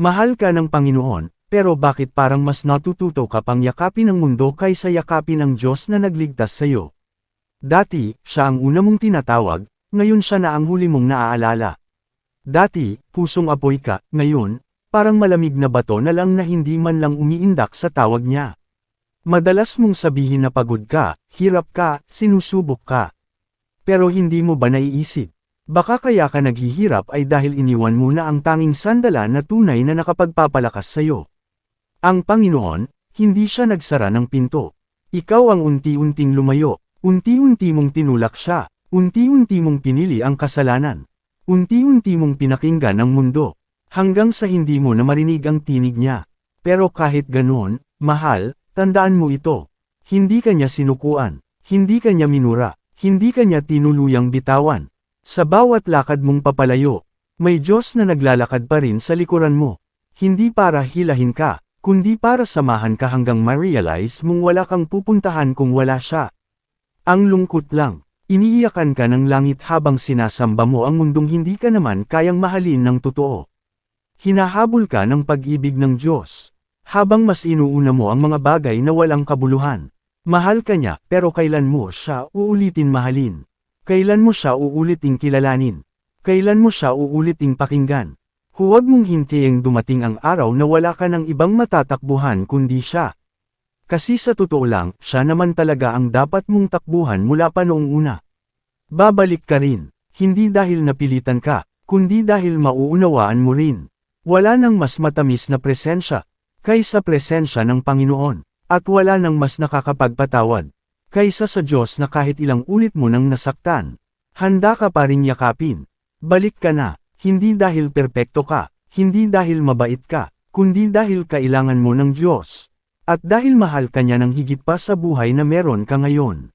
Mahal ka ng Panginoon, pero bakit parang mas natututo ka pang yakapin ang mundo kaysa yakapin ang Diyos na nagligtas sa'yo? Dati, siya ang una mong tinatawag, ngayon siya na ang huli mong naaalala. Dati, pusong apoy ka, ngayon, parang malamig na bato na lang na hindi man lang umiindak sa tawag niya. Madalas mong sabihin na pagod ka, hirap ka, sinusubok ka. Pero hindi mo ba naiisip? Baka kaya ka naghihirap ay dahil iniwan mo na ang tanging sandala na tunay na nakapagpapalakas sa'yo. Ang Panginoon, hindi siya nagsara ng pinto. Ikaw ang unti-unting lumayo, unti-unti mong tinulak siya, unti-unti mong pinili ang kasalanan. Unti-unti mong pinakinggan ang mundo, hanggang sa hindi mo na marinig ang tinig niya. Pero kahit ganoon, mahal, tandaan mo ito. Hindi ka niya sinukuan, hindi ka niya minura, hindi ka niya tinuluyang bitawan. Sa bawat lakad mong papalayo, may Diyos na naglalakad pa rin sa likuran mo. Hindi para hilahin ka, kundi para samahan ka hanggang ma-realize mong wala kang pupuntahan kung wala siya. Ang lungkot lang, iniiyakan ka ng langit habang sinasamba mo ang mundong hindi ka naman kayang mahalin ng totoo. Hinahabol ka ng pag-ibig ng Diyos, habang mas inuuna mo ang mga bagay na walang kabuluhan. Mahal ka niya, pero kailan mo siya uulitin mahalin? Kailan mo siya uuliting kilalanin? Kailan mo siya uuliting pakinggan? Huwag mong hintayin dumating ang araw na wala ka ng ibang matatakbuhan kundi siya. Kasi sa totoo lang, siya naman talaga ang dapat mong takbuhan mula pa noong una. Babalik ka rin, hindi dahil napilitan ka, kundi dahil mauunawaan mo rin. Wala nang mas matamis na presensya, kaysa presensya ng Panginoon, at wala nang mas nakakapagpatawad, kaysa sa Diyos na kahit ilang ulit mo nang nasaktan, handa ka pa ring yakapin. Balik ka na, hindi dahil perpekto ka, hindi dahil mabait ka, kundi dahil kailangan mo ng Diyos. At dahil mahal ka niya ng higit pa sa buhay na meron ka ngayon.